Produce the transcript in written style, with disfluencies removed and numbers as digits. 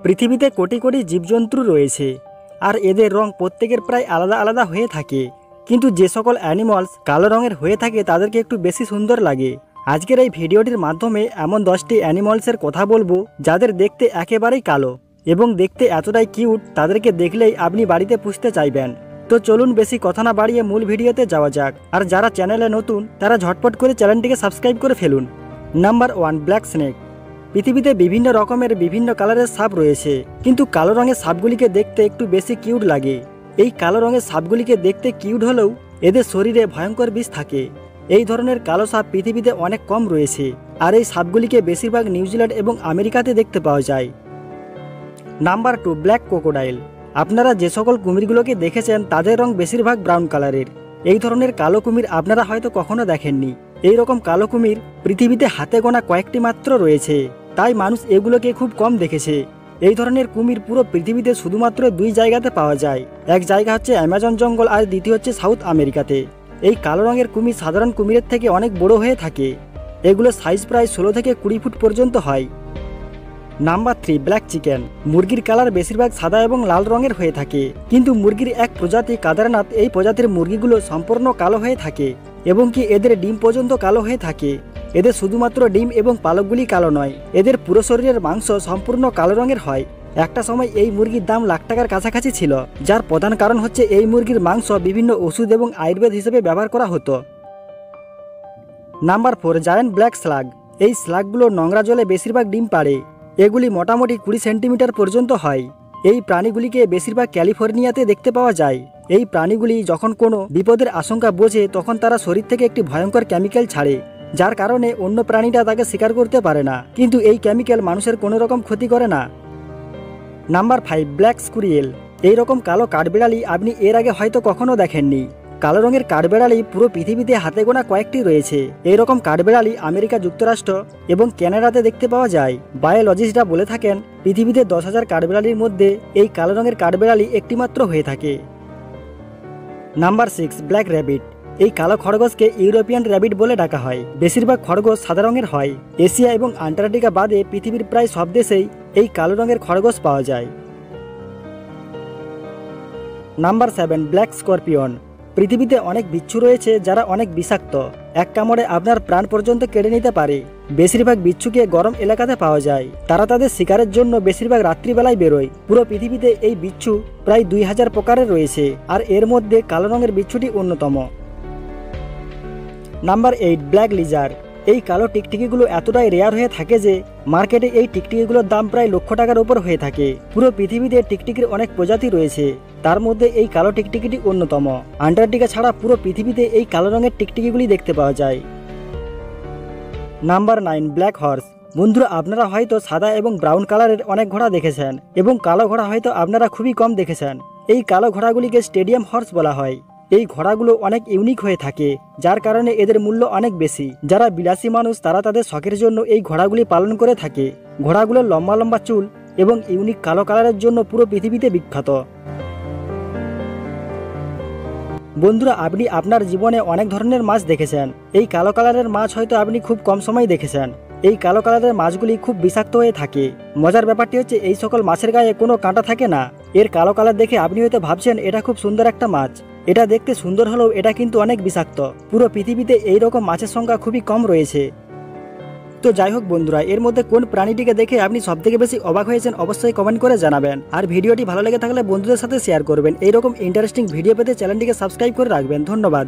পৃথিবীতে কোটি কোটি জীবজন্তু রয়েছে, আর এদের রং প্রত্যেকের প্রায় আলাদা আলাদা হয়ে থাকে। কিন্তু যে সকল অ্যানিমালস কালো রঙের হয়ে থাকে তাদেরকে একটু বেশি সুন্দর লাগে। আজকের এই ভিডিওটির মাধ্যমে এমন 10টি অ্যানিমালসের কথা বলবো যাদের দেখতে একেবারেই কালো এবং দেখতে এতটাই কিউট, তাদেরকে দেখলেই আপনি বাড়িতে পুষতে চাইবেন। তো চলুন বেশি কথা না বাড়িয়ে মূল ভিডিওতে যাওয়া যাক। আর যারা চ্যানেলে নতুন তারা ঝটপট করে চ্যানেলটিকে সাবস্ক্রাইব করে ফেলুন। Number 1, black snake. পৃথিবীতে বিভিন্ন রকমের বিভিন্ন কালারের সাপ রয়েছে, কিন্তু কালো রঙের সাপগুলিকে দেখতে একটু বেশি কিউট লাগে। এই কালো রঙের সাপগুলিকে দেখতে কিউট হলেও এদের শরীরে ভয়ঙ্কর বিষ থাকে। এই ধরনের কালো সাপ পৃথিবীতে অনেক কম রয়েছে, আর এই সাপগুলিকে বেশিরভাগ নিউজিল্যান্ড এবং আমেরিকাতে দেখতে পাওয়া যায়। Number 2, black crocodile. আপনারা যে সকল কুমিরগুলোকে দেখেছেন তাদের রং বেশিরভাগ ব্রাউন কালারের। এই ধরনের কালো কুমির আপনারা হয়তো কখনো দেখেননি। এই রকম কালো কুমির পৃথিবীতে হাতে গোনা কয়েকটি মাত্র রয়েছে, তাই মানুষ এগুলোকে খুব কম দেখেছে। এই ধরনের কুমির পুরো পৃথিবীতে শুধুমাত্র 2 জায়গাতে পাওয়া যায়। এক জায়গা হচ্ছে অ্যামাজন জঙ্গল, আর দ্বিতীয় হচ্ছে সাউথ আমেরিকাতে। এই কালো রঙের কুমির সাধারণ কুমিরের থেকে অনেক বড় হয়ে থাকে। এগুলো সাইজ প্রায় 16 থেকে 20 ফুট পর্যন্ত হয়। Number 3, black chicken. মুরগির কালার বেশিরভাগ সাদা এবং লাল রঙের হয়ে থাকে, কিন্তু মুরগির এক প্রজাতি কাদারনাথ, এই প্রজাতির মুরগিগুলো সম্পূর্ণ কালো হয়ে থাকে এবং কি এদের ডিম পর্যন্ত কালো হয়ে থাকে। এদের শুধুমাত্র ডিম এবং পালকগুলি কালো নয়, এদের পুরো শরীরের মাংস সম্পূর্ণ কালো রঙের হয়। একটা সময় এই মুরগির দাম লাখ টাকার কাছাকাছি ছিল, যার প্রধান কারণ হচ্ছে এই মুরগির মাংস বিভিন্ন ওষুধ এবং আয়ুর্বেদ হিসেবে ব্যবহার করা হতো। Number 4, giant black slug. এই স্লাগগুলো নোংরা জলে বেশিরভাগ ডিম পাড়ে। এগুলি মোটামুটি 20 সেন্টিমিটার পর্যন্ত হয়। এই প্রাণীগুলিকে বেশিরভাগ ক্যালিফোর্নিয়াতে দেখতে পাওয়া যায়। এই প্রাণীগুলি যখন কোনো বিপদের আশঙ্কা বোঝে তখন তারা শরীর থেকে একটি ভয়ঙ্কর কেমিক্যাল ছাড়ে, যার কারণে অন্য প্রাণীরা তাকে শিকার করতে পারে না, কিন্তু এই কেমিক্যাল মানুষের কোনো রকম ক্ষতি করে না। নাম্বার 5, ব্ল্যাক স্কুরিয়েল। এই রকম কালো কাঠবিড়ালি আপনি এর আগে হয়তো কখনো দেখেননি। কালো রঙের কাঠবিড়ালি পুরো পৃথিবীতে হাতে গোনা কয়েকটি রয়েছে। এই রকম কাঠবিড়ালি আমেরিকা যুক্তরাষ্ট্র এবং কানাডাতে দেখতে পাওয়া যায়। বায়োলজিস্টরা বলে থাকেন পৃথিবীতে 10,000 কাঠবিড়ালির মধ্যে এই কালো রঙের কাঠবিড়ালি একটি মাত্র হয়ে থাকে। Number 6, black rabbit. এই কালো খরগোশকে ইউরোপিয়ান র্যাবিট বলে ডাকা হয়। বেশিরভাগ খরগোশ সাদা রঙের হয়। এশিয়া এবং আন্টার্কটিকা বাদে পৃথিবীর প্রায় সব দেশেই এই কালো রঙের খরগোশ পাওয়া যায়। Number 7, black scorpion. পৃথিবীতে অনেক বিচ্ছু রয়েছে যারা অনেক বিষাক্ত। এক কামড়ে আপনার প্রাণ পর্যন্ত কেড়ে নিতে পারে। বেশিরভাগ বিচ্ছুকে গরম এলাকাতে পাওয়া যায়। তারা তাদের শিকারের জন্য বেশিরভাগ রাত্রিবেলায় বেরোয়। পুরো পৃথিবীতে এই বিচ্ছু প্রায় 2000 প্রকারের রয়েছে, আর এর মধ্যে কালো রঙের বিচ্ছুটি অন্যতম। Number 8, black Lizaad. এই কালো টিকটিকিগুলো এতটাই রেয়ার হয়ে থাকে যে মার্কেটে এই টিকটিকিগুলোর দাম প্রায় লক্ষ টাকার উপর হয়ে থাকে। পুরো পৃথিবীতে টিকটিকির অনেক প্রজাতি রয়েছে, তার মধ্যে এই কালো টিকটিকিটি অন্যতম। আন্টার্কটিকা ছাড়া পুরো পৃথিবীতে এই কালো রঙের টিকটিকিগুলি দেখতে পাওয়া যায়। Number 9, black horse. বন্ধুরা, আপনারা হয়তো সাদা এবং ব্রাউন কালারের অনেক ঘোড়া দেখেছেন, এবং কালো ঘোড়া হয়তো আপনারা খুবই কম দেখেছেন। এই কালো ঘোড়াগুলিকে স্টেডিয়াম হর্স বলা হয়। এই ঘোড়াগুলো অনেক ইউনিক হয়ে থাকে, যার কারণে এদের মূল্য অনেক বেশি। যারা বিলাসী মানুষ তারা তাদের শখের জন্য এই ঘোড়াগুলি পালন করে থাকে। ঘোড়াগুলোর লম্বা লম্বা চুল এবং ইউনিক কালো কালারের জন্য পুরো পৃথিবীতে বিখ্যাত। বন্ধুরা, আপনি আপনার জীবনে অনেক ধরনের মাছ দেখেছেন। এই কালো কালারের মাছ হয়তো আপনি খুব কম সময় দেখেছেন। এই কালো কালারের মাছগুলি খুব বিষাক্ত হয়ে থাকে। মজার ব্যাপারটি হচ্ছে এই সকল মাছের গায়ে কোনো কাঁটা থাকে না। এর কালো কালার দেখে আপনি হয়তো ভাবছেন এটা খুব সুন্দর একটা মাছ। এটা দেখতে সুন্দর হলেও এটা কিন্তু অনেক বিষাক্ত। পুরো পৃথিবীতে এই রকম মাছের সংখ্যা খুবই কম রয়েছে। তো যাই হোক বন্ধুরা, এর মধ্যে কোন প্রাণীটিকে দেখে আপনি সবথেকে বেশি অবাক হয়েছেন অবশ্যই কমেন্ট করে জানাবেন। আর ভিডিওটি ভালো লেগে থাকলে বন্ধুদের সাথে শেয়ার করবেন। এইরকম ইন্টারেস্টিং ভিডিও পেতে চ্যানেলটিকে সাবস্ক্রাইব করে রাখবেন। ধন্যবাদ।